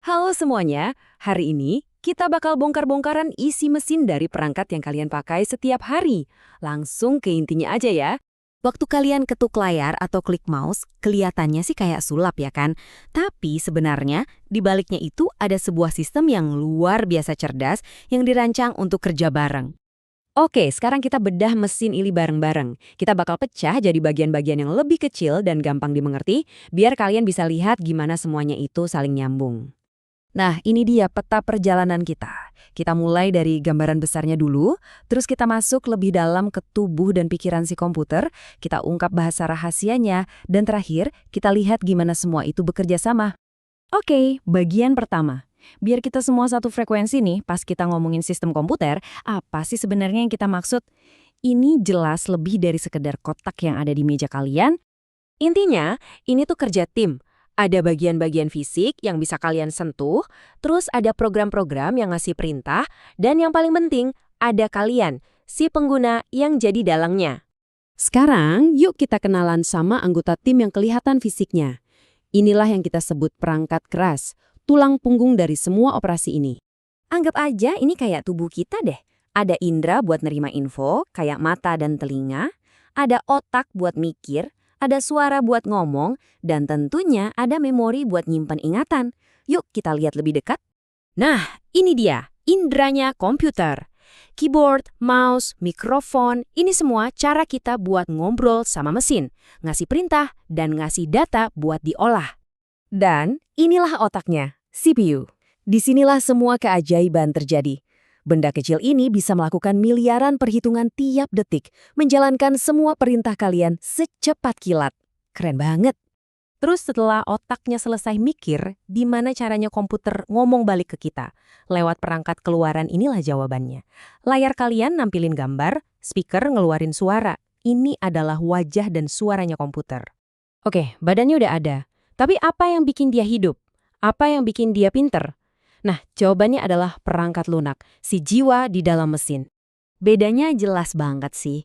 Halo semuanya, hari ini kita bakal bongkar-bongkaran isi mesin dari perangkat yang kalian pakai setiap hari. Langsung ke intinya aja ya. Waktu kalian ketuk layar atau klik mouse, kelihatannya sih kayak sulap ya kan? Tapi sebenarnya di baliknya itu ada sebuah sistem yang luar biasa cerdas yang dirancang untuk kerja bareng. Oke, sekarang kita bedah mesin ini bareng-bareng. Kita bakal pecah jadi bagian-bagian yang lebih kecil dan gampang dimengerti, biar kalian bisa lihat gimana semuanya itu saling nyambung. Nah, ini dia peta perjalanan kita. Kita mulai dari gambaran besarnya dulu, terus kita masuk lebih dalam ke tubuh dan pikiran si komputer, kita ungkap bahasa rahasianya, dan terakhir, kita lihat gimana semua itu bekerja sama. Oke, bagian pertama. Biar kita semua satu frekuensi nih, pas kita ngomongin sistem komputer, apa sih sebenarnya yang kita maksud? Ini jelas lebih dari sekedar kotak yang ada di meja kalian. Intinya, ini tuh kerja tim. Ada bagian-bagian fisik yang bisa kalian sentuh, terus ada program-program yang ngasih perintah, dan yang paling penting, ada kalian, si pengguna yang jadi dalangnya. Sekarang, yuk kita kenalan sama anggota tim yang kelihatan fisiknya. Inilah yang kita sebut perangkat keras, tulang punggung dari semua operasi ini. Anggap aja ini kayak tubuh kita deh. Ada indera buat nerima info, kayak mata dan telinga. Ada otak buat mikir, ada suara buat ngomong, dan tentunya ada memori buat nyimpen ingatan. Yuk kita lihat lebih dekat. Nah, ini dia, inderanya komputer. Keyboard, mouse, mikrofon, ini semua cara kita buat ngobrol sama mesin, ngasih perintah, dan ngasih data buat diolah. Dan inilah otaknya, CPU. Disinilah semua keajaiban terjadi. Benda kecil ini bisa melakukan miliaran perhitungan tiap detik, menjalankan semua perintah kalian secepat kilat. Keren banget. Terus setelah otaknya selesai mikir, di mana caranya komputer ngomong balik ke kita? Lewat perangkat keluaran inilah jawabannya. Layar kalian nampilin gambar, speaker ngeluarin suara. Ini adalah wajah dan suaranya komputer. Oke, badannya udah ada. Tapi apa yang bikin dia hidup? Apa yang bikin dia pinter? Nah, jawabannya adalah perangkat lunak, si jiwa di dalam mesin. Bedanya jelas banget sih.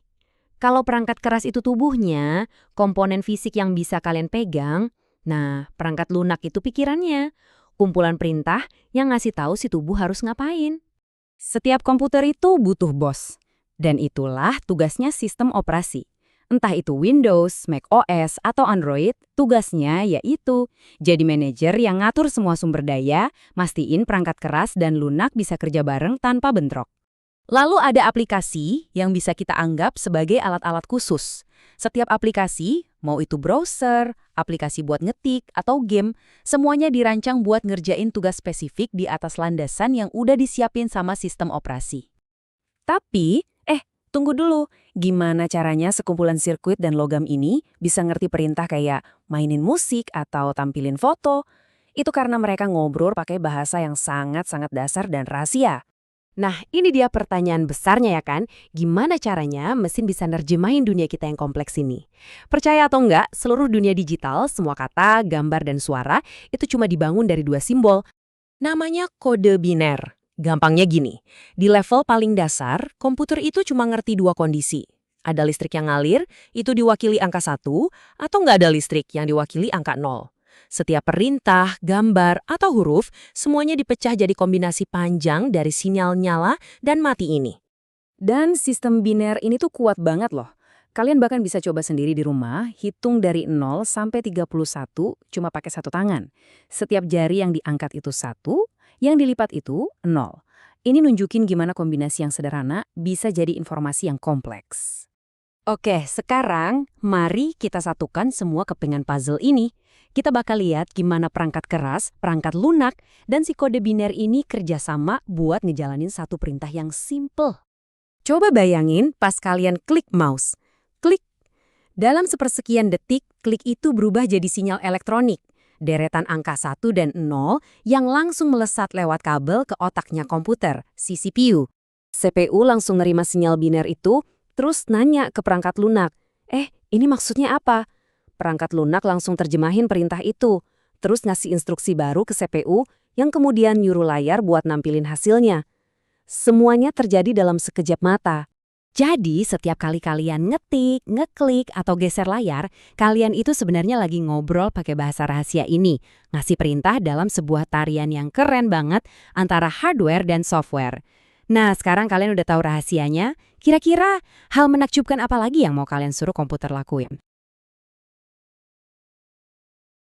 Kalau perangkat keras itu tubuhnya, komponen fisik yang bisa kalian pegang, nah perangkat lunak itu pikirannya, kumpulan perintah yang ngasih tahu si tubuh harus ngapain. Setiap komputer itu butuh bos, dan itulah tugasnya sistem operasi. Entah itu Windows, Mac OS, atau Android, tugasnya yaitu jadi manajer yang ngatur semua sumber daya, mastiin perangkat keras dan lunak bisa kerja bareng tanpa bentrok. Lalu ada aplikasi yang bisa kita anggap sebagai alat-alat khusus. Setiap aplikasi, mau itu browser, aplikasi buat ngetik, atau game, semuanya dirancang buat ngerjain tugas spesifik di atas landasan yang udah disiapin sama sistem operasi. Tapi, tunggu dulu, gimana caranya sekumpulan sirkuit dan logam ini bisa ngerti perintah kayak mainin musik atau tampilin foto? Itu karena mereka ngobrol pakai bahasa yang sangat-sangat dasar dan rahasia. Nah, ini dia pertanyaan besarnya ya kan, gimana caranya mesin bisa nerjemahin dunia kita yang kompleks ini? Percaya atau enggak, seluruh dunia digital, semua kata, gambar, dan suara itu cuma dibangun dari dua simbol. Namanya kode biner. Gampangnya gini, di level paling dasar, komputer itu cuma ngerti dua kondisi. Ada listrik yang ngalir, itu diwakili angka 1, atau nggak ada listrik yang diwakili angka 0. Setiap perintah, gambar, atau huruf, semuanya dipecah jadi kombinasi panjang dari sinyal nyala dan mati ini. Dan sistem biner ini tuh kuat banget loh. Kalian bahkan bisa coba sendiri di rumah, hitung dari 0 sampai 31 cuma pakai satu tangan. Setiap jari yang diangkat itu 1, yang dilipat itu 0. Ini nunjukin gimana kombinasi yang sederhana bisa jadi informasi yang kompleks. Oke, sekarang mari kita satukan semua kepingan puzzle ini. Kita bakal lihat gimana perangkat keras, perangkat lunak, dan si kode biner ini kerjasama buat ngejalanin satu perintah yang simple. Coba bayangin pas kalian klik mouse. Klik. Dalam sepersekian detik, klik itu berubah jadi sinyal elektronik. Deretan angka 1 dan 0 yang langsung melesat lewat kabel ke otaknya komputer, si CPU. CPU langsung nerima sinyal biner itu, terus nanya ke perangkat lunak, ini maksudnya apa? Perangkat lunak langsung terjemahin perintah itu, terus ngasih instruksi baru ke CPU yang kemudian nyuruh layar buat nampilin hasilnya. Semuanya terjadi dalam sekejap mata. Jadi, setiap kali kalian ngetik, ngeklik, atau geser layar, kalian itu sebenarnya lagi ngobrol pakai bahasa rahasia ini, ngasih perintah dalam sebuah tarian yang keren banget antara hardware dan software. Nah, sekarang kalian udah tahu rahasianya, kira-kira hal menakjubkan apa lagi yang mau kalian suruh komputer lakuin?